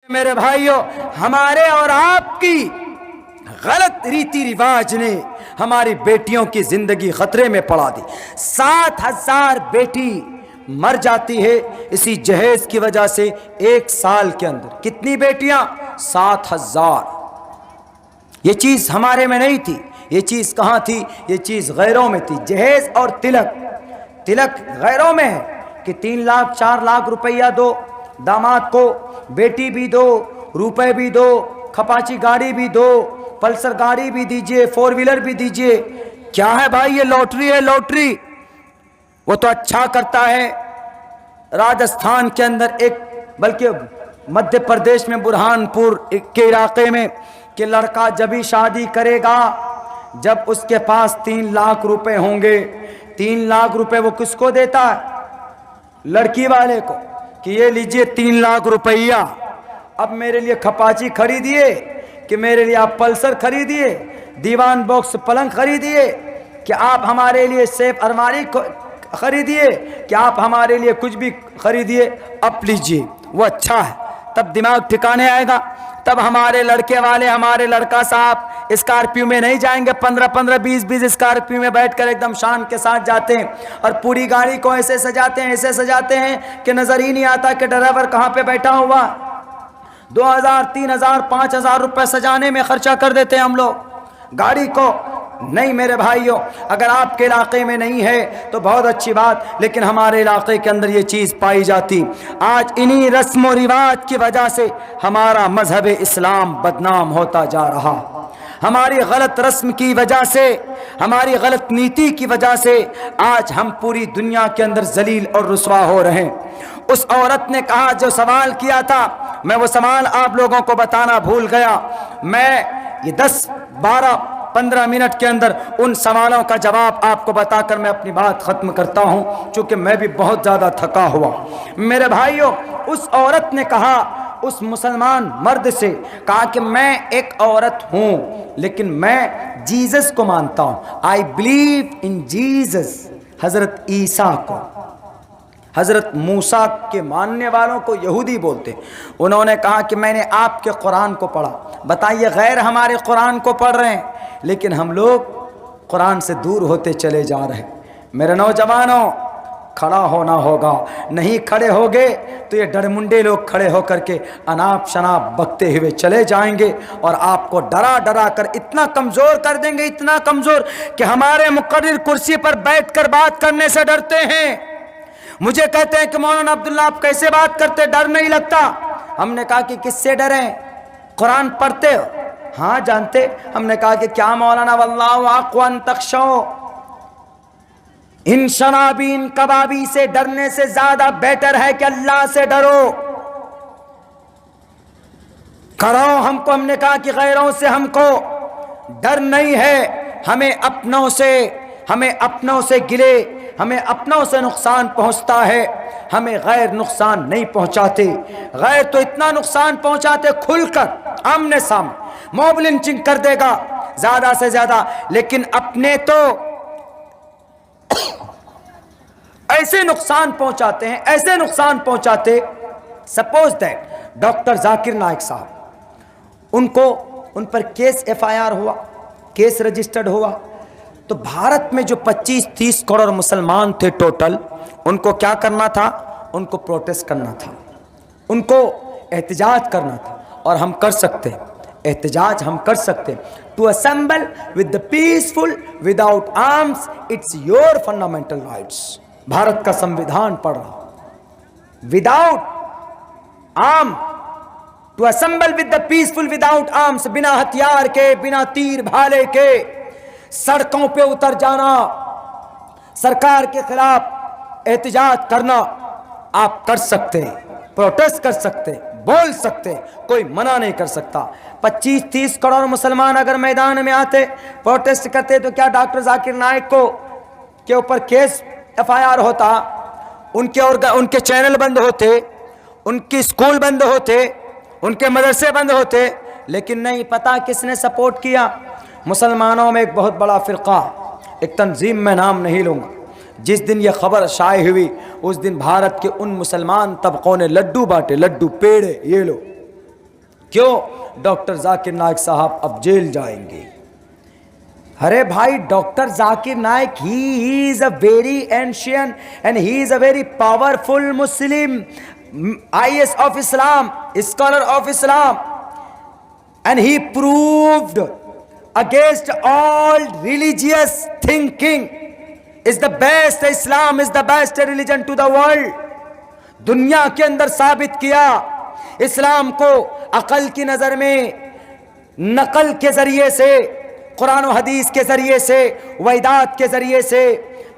میرے بھائیوں، ہمارے اور آپ کی غلط ریتی رواج نے ہماری بیٹیوں کی زندگی خطرے میں پڑا دی۔ 7,000 بیٹی مر جاتی ہے اسی جہیز کی وجہ سے ایک سال کے اندر۔ کتنی بیٹیاں؟ 7,000۔ یہ چیز ہمارے میں نہیں تھی، یہ چیز کہاں تھی؟ یہ چیز غیروں میں تھی۔ جہیز اور تلک غیروں میں ہے کہ 3 لاکھ 4 لاکھ روپیہ دو داماد کو، بیٹی بھی دو، روپے بھی دو، کھپاچی گاڑی بھی دو، پلسر گاڑی بھی دیجئے، 4 ویلر بھی دیجئے۔ کیا ہے بھائی؟ یہ لوٹری ہے، لوٹری۔ وہ تو اچھا کرتا ہے راجستھان کے اندر ایک، بلکہ مدھیہ پردیش میں برہان پور کے علاقے میں، کہ لڑکا جب ہی شادی کرے گا جب اس کے پاس 3 لاکھ روپے ہوں گے۔ 3 لاکھ روپے وہ کس کو دیتا ہے؟ لڑکی والے کو، کہ یہ لیجئے 3 لاکھ روپیہ، اب میرے لیے کھپاچی خریدیے، کہ میرے لیے آپ پلسر خریدیے، دیوان باکس پلنگ خریدیے، کہ آپ ہمارے لیے سیف الماری خریدیے، کہ آپ ہمارے لیے کچھ بھی خریدیے، اب لیجئے۔ وہ اچھا ہے، تب دماغ ٹھکانے آئے گا۔ تب ہمارے لڑکے والے، ہمارے لڑکا صاحب اسکارپیو میں نہیں جائیں گے، 15 20 اسکارپیو میں بیٹھ کر ایک دم شان کے ساتھ جاتے ہیں، اور پوری گاڑی کو ایسے سجاتے ہیں کہ نظر ہی نہیں آتا کہ ڈرائیور کہاں پہ بیٹھا ہوا۔ 2,000 3,000 5,000 روپے سجانے میں خرچہ کر دیتے ہیں ہم لوگ گاڑی کو۔ نہیں میرے بھائیوں، اگر آپ کے علاقے میں نہیں ہے تو بہت اچھی بات، لیکن ہمارے علاقے کے اندر یہ چیز پائی جاتی۔ آج انہی رسم و رواج کی وجہ سے ہمارا مذہب اسلام بدنام ہوتا جا رہا۔ ہماری غلط رسم کی وجہ سے، ہماری غلط نیتی کی وجہ سے آج ہم پوری دنیا کے اندر ذلیل اور رسوا ہو رہے ہیں۔ اس عورت نے کہا، جو سوال کیا تھا، میں وہ سوال آپ لوگوں کو بتانا بھول گیا۔ میں یہ 10 12 15 منٹ کے اندر ان سوالوں کا جواب آپ کو بتا کر میں اپنی بات ختم کرتا ہوں، چونکہ میں بھی بہت زیادہ تھکا ہوا۔ میرے بھائیوں، اس عورت نے کہا، اس مسلمان مرد سے کہا کہ میں ایک عورت ہوں لیکن میں جیزس کو مانتا ہوں، آئی بلیو ان جیزس، حضرت عیسیٰ کو۔ حضرت موسیٰ کے ماننے والوں کو یہودی بولتے۔ انہوں نے کہا کہ میں نے آپ کے قرآن کو پڑھا۔ بتائیے، غیر ہمارے قرآن کو پڑھ رہے ہیں لیکن ہم لوگ قرآن سے دور ہوتے چلے جا رہے ہیں۔ میرے نوجوانوں، کھڑا ہونا ہوگا، نہیں کھڑے ہوگے تو یہ ڈرمنڈے لوگ کھڑے ہو کر کے اناپ شناپ بکتے ہوئے چلے جائیں گے، اور آپ کو ڈرا کر اتنا کمزور کر دیں گے، اتنا کمزور کہ ہمارے مقرر کرسی پر بیٹھ کر بات کرنے سے ڈرتے ہیں۔ مجھے کہتے ہیں کہ مولانا عبداللہ آپ کیسے بات کرتے، ڈر نہیں لگتا؟ ہم نے کہا کہ کس سے ڈریں؟ قرآن پڑھتے ہو؟ ہاں جانتے۔ ہم نے کہا کہ کیا مولانا؟ واللہ احق ان تخشوا، ان شنابی ان کبابی سے ڈرنے سے زیادہ بیٹر ہے کہ اللہ سے ڈرو۔ کرو ہم کو، ہم نے کہا کہ غیروں سے ہم کو ڈر نہیں ہے، ہمیں اپنوں سے گلے، ہمیں اپنوں سے نقصان پہنچتا ہے، ہمیں غیر نقصان نہیں پہنچاتے۔ غیر تو اتنا نقصان پہنچاتے کھل کر آمنے سامنے، موب لنچنگ کر دے گا زیادہ سے زیادہ، لیکن اپنے تو ایسے نقصان پہنچاتے ہیں، ایسے نقصان پہنچاتے۔ Suppose that doctor Zakir Naik صاحب، ان پر کیس FIR ہوا، کیس رجسٹرڈ ہوا، تو بھارت میں جو 25-30 کروڑ مسلمان تھے ٹوٹل، ان کو کیا کرنا تھا؟ ان کو پروٹیسٹ کرنا تھا، ان کو احتجاج کرنا تھا، اور ہم کر سکتے ہیں احتجاج، ہم کر سکتے ہیں۔ To assemble with the peaceful without arms, it's your fundamental rights۔ Bharat کا سمویدھان پڑھ رہا، without arm, to assemble with the peaceful without arms, بنا ہتھیار کے، بنا تیر بھالے کے سڑکوں پہ اتر جانا، سرکار کے خلاف احتجاج کرنا، آپ کر سکتے ہیں، پروٹیسٹ کر سکتے، بول سکتے، کوئی منع نہیں کر سکتا۔ 25-30 کروڑ مسلمان اگر میدان میں آتے، پروٹیسٹ کرتے، تو کیا ڈاکٹر ذاکر نائک کو کے اوپر کیس FIR ہوتا؟ ان کے چینل بند ہوتے، ان کی اسکول بند ہوتے، ان کے مدرسے بند ہوتے، لیکن نہیں، پتا کس نے سپورٹ کیا؟ مسلمانوں میں ایک بہت بڑا فرقہ، ایک تنظیم میں نام نہیں لوں گا، جس دن یہ خبر شائع ہوئی اس دن بھارت کے ان مسلمان طبقوں نے لڈو بانٹے، لڈو، پیڑے، یہ لو، کیوں؟ ڈاکٹر ذاکر نائک صاحب اب جیل جائیں گے۔ ارے بھائی doctor Zakir Naik he is a very ancient and he is a very powerful Muslim, IS of Islam, scholar of Islam, and he proved against all religious thinking is the best, Islam is the best religion to the world. دنیا کے اندر ثابت کیا اسلام کو عقل کی نظر میں، نقل کے ذریعے سے، قرآن و حدیث کے ذریعے سے، ویدات کے ذریعے سے،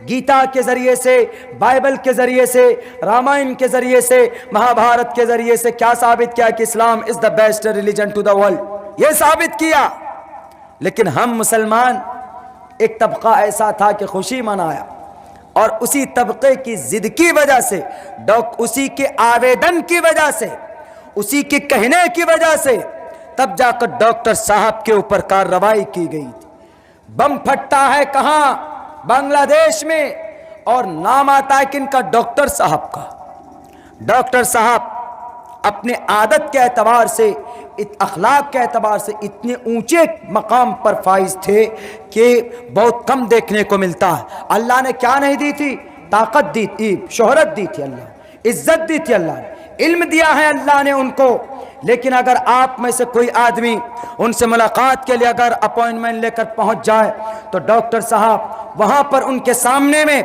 گیتا کے ذریعے سے، بائبل کے ذریعے سے، رامائن کے ذریعے سے، مہابھارت کے ذریعے سے کیا ثابت کیا کہ Islam is the best religion to the world, یہ ثابت کیا۔ لیکن ہم مسلمان، ایک طبقہ ایسا تھا کہ خوشی منایا، اور اسی طبقے کی ضد کی وجہ سے، اسی کے آویدن کی وجہ سے، اسی کے کہنے کی وجہ سے تب جا کر ڈاکٹر صاحب کے اوپر کارروائی کی گئی تھی۔ بم پھٹا ہے کہاں؟ بنگلہ دیش میں، اور نام آتا ہے کن کا؟ ڈاکٹر صاحب کا۔ ڈاکٹر صاحب اپنے عادت کے اعتبار سے، اخلاق کے اعتبار سے اتنے اونچے مقام پر فائز تھے کہ بہت کم دیکھنے کو ملتا ہے۔ اللہ نے کیا نہیں دی تھی؟ طاقت دی تھی، شہرت دی تھی، اللہ نے عزت دی تھی، اللہ نے علم دیا ہے اللہ نے ان کو۔ لیکن اگر آپ میں سے کوئی آدمی ان سے ملاقات کے لیے اگر اپوائنٹمنٹ لے کر پہنچ جائے تو ڈاکٹر صاحب وہاں پر ان کے سامنے میں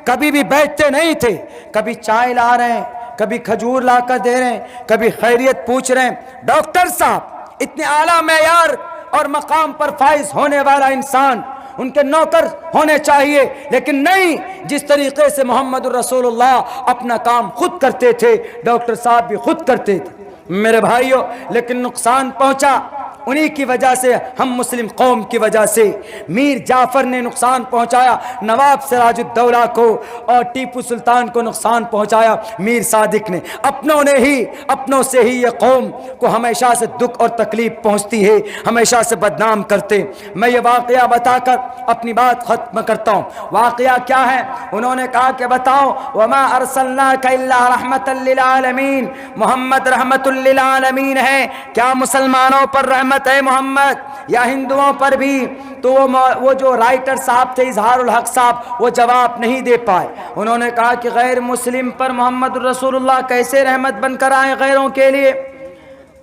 کبھی بھی بیٹھتے نہیں تھے، کبھی چائے لا رہے ہیں، کبھی کھجور لا کر دے رہے ہیں، کبھی خیریت پوچھ رہے ہیں۔ ڈاکٹر صاحب اتنے اعلیٰ معیار اور مقام پر فائز ہونے والا انسان، ان کے نوکر ہونے چاہیے، لیکن نہیں، جس طریقے سے محمد الرسول اللہ اپنا کام خود کرتے تھے ڈاکٹر صاحب بھی خود کرتے تھے میرے بھائیوں۔ لیکن نقصان پہنچا انہی کی وجہ سے، ہم مسلم قوم کی وجہ سے۔ میر جعفر نے نقصان پہنچایا نواب سراج الدولہ کو، اور ٹیپو سلطان کو نقصان پہنچایا میر صادق نے۔ اپنوں سے ہی یہ قوم کو ہمیشہ سے دکھ اور تکلیف پہنچتی ہے، ہمیشہ سے بدنام کرتے۔ میں یہ واقعہ بتا کر اپنی بات ختم کرتا ہوں۔ واقعہ کیا ہے؟ انہوں نے کہا کہ بتاؤ، وما ارسلناک الا رحمتا للعالمین، محمد رحمت للعالمین ہے، کیا مسلمانوں پر رحمت ہے محمد یا ہندوؤں پر بھی؟ تو وہ جو رائٹر صاحب تھے اظہار الحق صاحب، وہ جواب نہیں دے پائے۔ انہوں نے کہا کہ غیر مسلم پر محمد الرسول اللہ کیسے رحمت بن کر آئے غیروں کے لیے؟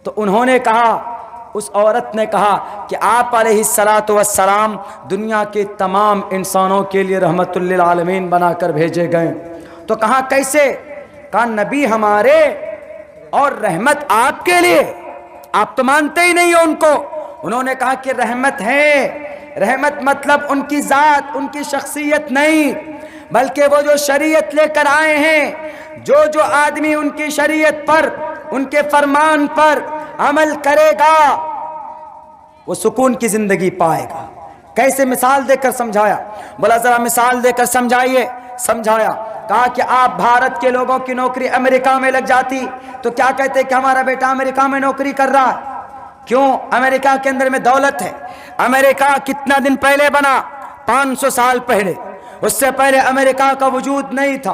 تو انہوں نے کہا، اس عورت نے کہا کہ آپ علیہ الصلاۃ والسلام دنیا کے تمام انسانوں کے لیے رحمت للعالمین بنا کر بھیجے گئے۔ تو کہا کیسے؟ کہا نبی ہمارے اور رحمت آپ کے لیے، آپ تو مانتے ہی نہیں ہو ان کو۔ انہوں نے کہا کہ رحمت ہے، رحمت مطلب ان کی ذات، ان کی شخصیت نہیں، بلکہ وہ جو شریعت لے کر آئے ہیں، جو آدمی ان کی شریعت پر، ان کے فرمان پر عمل کرے گا وہ سکون کی زندگی پائے گا۔ کیسے مثال دے کر سمجھایا؟ بولا ذرا مثال دے کر سمجھائیے۔ سمجھایا، کہا کہ آپ بھارت کے لوگوں کی نوکری امریکہ میں لگ جاتی تو کیا کہتے کہ ہمارا بیٹا امریکہ میں نوکری کر رہا ہے؟ کیوں؟ امریکہ کے اندر میں دولت ہے۔ امریکہ کتنا دن پہلے بنا؟ 500 سال پہلے۔ اس سے پہلے امریکہ کا وجود نہیں تھا۔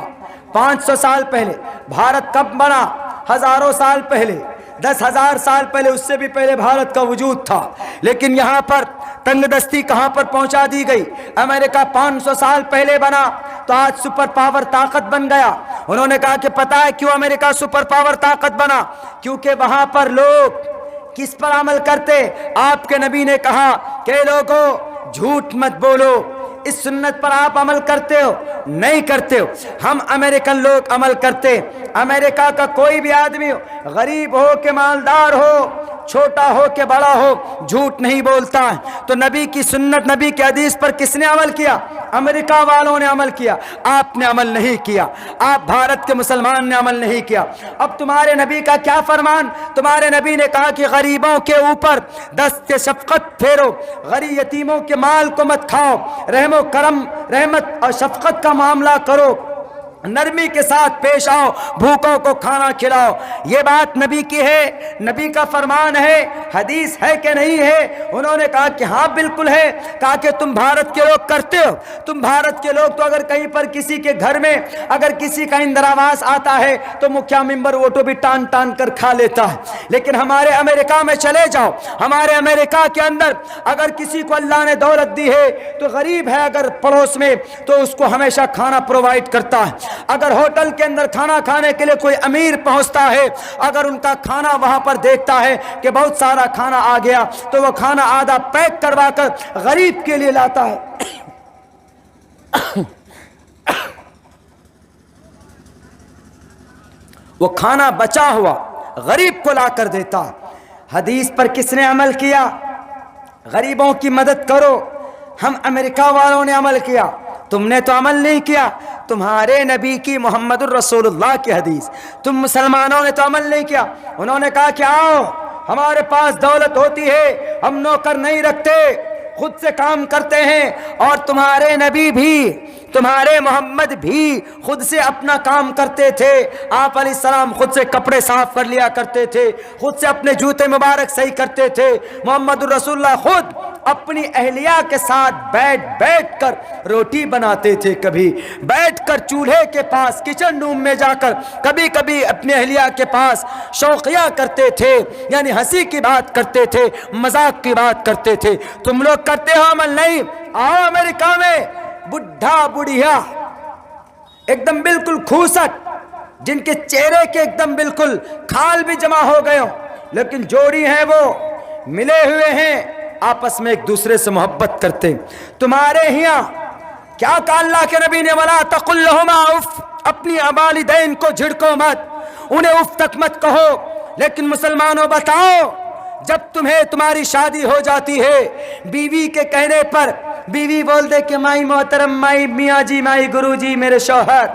500 سال پہلے۔ بھارت کب بنا؟ ہزاروں سال پہلے، 10,000 سال پہلے، اس سے بھی پہلے بھارت کا وجود تھا۔ لیکن یہاں پر تنگ دستی کہاں پر پہنچا دی گئی؟ امریکہ 500 سال پہلے بنا تو آج سپر پاور طاقت بن گیا۔ انہوں نے کہا کہ پتہ ہے کیوں امریکہ سپر پاور طاقت بنا؟ کیونکہ وہاں پر لوگ کس پر عمل کرتے؟ آپ کے نبی نے کہا کہ لوگوں جھوٹ مت بولو، اس سنت پر آپ عمل کرتے ہو؟ نہیں کرتے ہو۔ ہم امریکن لوگ عمل کرتے۔ امریکہ کا کوئی بھی آدمی ہو، غریب ہو کہ مالدار ہو، چھوٹا ہو کہ بڑا ہو، جھوٹ نہیں بولتا ہے۔ تو نبی کی سنت، نبی کی حدیث پر کس نے عمل کیا؟ امریکہ والوں نے عمل کیا۔ آپ نے عمل نہیں کیا، آپ بھارت کے مسلمان نے عمل نہیں کیا۔ اب تمہارے نبی کا کیا فرمان؟ تمہارے نبی نے کہا کہ غریبوں کے اوپر دست شفقت پھیرو، غریب یتیموں کے مال کو مت کھاؤ، رحم و کرم، رحمت اور شفقت کا معاملہ کرو۔ نرمی کے ساتھ پیش آؤ، بھوکوں کو کھانا کھلاؤ۔ یہ بات نبی کی ہے، نبی کا فرمان ہے، حدیث ہے کہ نہیں ہے؟ انہوں نے کہا کہ ہاں بالکل ہے۔ کہا کہ تم بھارت کے لوگ کرتے ہو؟ تم بھارت کے لوگ تو اگر کہیں پر کسی کے گھر میں اگر کسی کا اندراواس آتا ہے تو مکھیا ممبر ووٹو بھی ٹان ٹان کر کھا لیتا ہے، لیکن ہمارے امریکہ میں چلے جاؤ، ہمارے امریکہ کے اندر اگر کسی کو اللہ نے دولت دی ہے تو غریب ہے اگر پڑوس میں تو اس کو ہمیشہ کھانا پرووائڈ کرتا ہے۔ اگر ہوٹل کے اندر کھانا کھانے کے لیے کوئی امیر پہنچتا ہے، اگر ان کا کھانا وہاں پر دیکھتا ہے کہ بہت سارا کھانا آ گیا تو وہ کھانا آدھا پیک کروا کر غریب کے لیے لاتا ہے۔ وہ کھانا بچا ہوا غریب کو لا کر دیتا۔ حدیث پر کس نے عمل کیا؟ غریبوں کی مدد کرو۔ ہم امریکہ والوں نے عمل کیا، تم نے تو عمل نہیں کیا۔ تمہارے نبی کی محمد الرسول اللہ کی حدیث، تم مسلمانوں نے تو عمل نہیں کیا۔ انہوں نے کہا کہ آؤ ہمارے پاس دولت ہوتی ہے، ہم نوکر نہیں رکھتے، خود سے کام کرتے ہیں، اور تمہارے نبی بھی، تمہارے محمد بھی خود سے اپنا کام کرتے تھے۔ آپ علیہ السلام خود سے کپڑے صاف کر لیا کرتے تھے، خود سے اپنے جوتے مبارک صحیح کرتے تھے۔ محمد الرسول اللہ خود اپنی اہلیہ کے ساتھ بیٹھ کر روٹی بناتے تھے، کبھی بیٹھ کر چولہے کے پاس کچن روم میں جا کر کبھی کبھی اپنے اہلیہ کے پاس شوقیہ کرتے تھے، یعنی ہنسی کی بات کرتے تھے، مذاق کی بات کرتے تھے۔ تم لوگ کرتے ہو عمل نہیں؟ آؤ امریکہ میں بڈھا بڑھیا ایک دم بالکل کھوسٹ، جن کے چہرے کے ایک دم بالکل کھال بھی جمع ہو گئے ہو، لیکن جوڑی ہیں وہ ملے ہوئے ہیں، آپس میں ایک دوسرے سے محبت کرتے ہیں۔ تمہارے ہاں کیا کہا اللہ کے نبی نے؟ وَلَا تَقُلْ لَهُمَا اُفٍّ، اپنی والدین کو جھڑکو مت، انہیں اف تک مت کہو۔ لیکن مسلمانوں بتاؤ، جب تمہاری شادی ہو جاتی ہے، بیوی کے کہنے پر بیوی بول دے کہ مائی محترم، مائی میاں جی، مائی گرو جی، میرے شوہر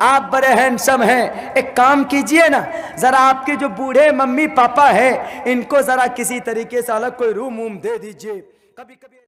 آپ بڑے ہینڈسم ہیں، ایک کام کیجئے نا، ذرا آپ کے جو بوڑھے ممی پاپا ہیں ان کو ذرا کسی طریقے سے الگ کوئی روم دے دیجئے۔ کبھی کبھی